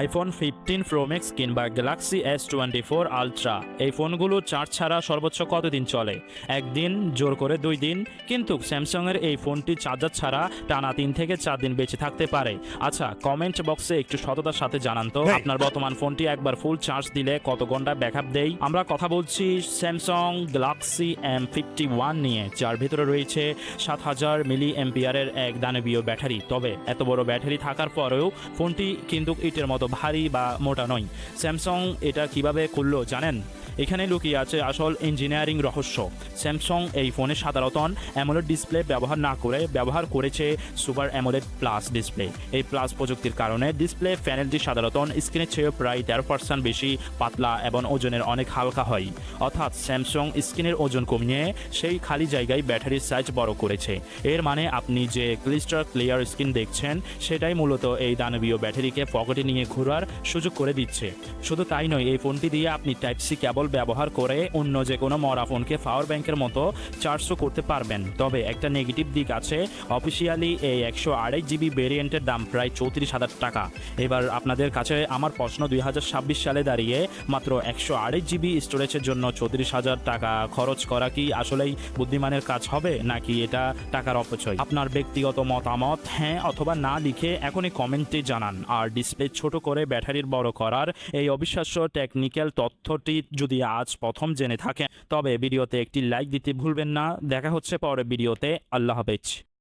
IPhone 15 pro max কিংবা Galaxy S24 ultra এই ফোনগুলো চার্জ ছাড়া সর্বোচ্চ কতদিন চলে? একদিন, জোর করে 2 দিন। কিন্তু স্যামসাংয়ের এই ফোনটি চার্জার ছাড়া টানা 3 থেকে 4 দিন বেঁচে থাকতে পারে। আচ্ছা, কমেন্ট বক্সে একটু সততার সাথে জানান তো আপনার বর্তমান ফোনটি একবার ফুল চার্জ দিলে কত ঘন্টা ব্যাকআপ দেয়। আমরা কথা বলছি স্যামসাং গ্যালাক্সি M51 নিয়ে, যার ভিতরে রয়েছে 7000 মিলি অ্যাম্পিয়ারের এক দানবীয় ব্যাটারি। তবে এত বড় ব্যাটারি থাকার পরেও ফোনটি কিন্তু ইটের মতো ভারী বা মোটা নয়। স্যামসাং এটা কিভাবে করলো জানেন? এখানে লুকিয়ে আছে আসল ইঞ্জিনিয়ারিং রহস্য। স্যামসাং এই ফোনে সাধারণত অ্যামোলেড ডিসপ্লে ব্যবহার না করে ব্যবহার করেছে সুপার অ্যামোলেড প্লাস ডিসপ্লে। এই প্লাস প্রযুক্তির কারণে ডিসপ্লে প্যানেলটি সাধারণত স্ক্রিনের চেয়ে প্রায় 13% বেশি পাতলা এবং ওজনের অনেক হালকা হয়। অর্থাৎ স্যামসাং স্ক্রিনের ওজন কমিয়ে সেই খালি জায়গায় ব্যাটারির সাইজ বড় করেছে। এর মানে আপনি যে ক্লিস্টার ক্লিয়ার স্ক্রিন দেখছেন সেটাই মূলত এই দানবীয় ব্যাটারিকে পকেটে নিয়ে ঘোরার সুযোগ করে দিচ্ছে। শুধু তাই নয়, এই ফোনটি দিয়ে আপনি টাইপ সি কেবল ব্যবহার করে অন্য যে কোনো মরা ফোনকে পাওয়ার ব্যাংকের মতো চার্জও করতে পারবেন। তবে একটা নেগেটিভ দিক আছে। অফিসিয়ালি এই 128 জিবি ভেরিয়েন্টের দাম প্রায় 34,000 টাকা। এবার আপনাদের কাছে আমার প্রশ্ন, 2026 সালে দাঁড়িয়ে মাত্র 128 জিবি স্টোরেজের জন্য 34,000 টাকা খরচ করা কি আসলেই বুদ্ধিমানের কাজ হবে, নাকি এটা টাকার অপচয়? আপনার ব্যক্তিগত মতামত হ্যাঁ অথবা না লিখে এখনই কমেন্টে জানান। আর ডিসপ্লে ছোট করে ব্যাটারির বড় করার এই অবিশ্বাস্য টেকনিক্যাল তথ্যটি যদি আজ প্রথম জেনে থাকেন তবে ভিডিওতে একটি লাইক দিতে ভুলবেন না। দেখা হচ্ছে পরের ভিডিওতে। আল্লাহ হাফেজ।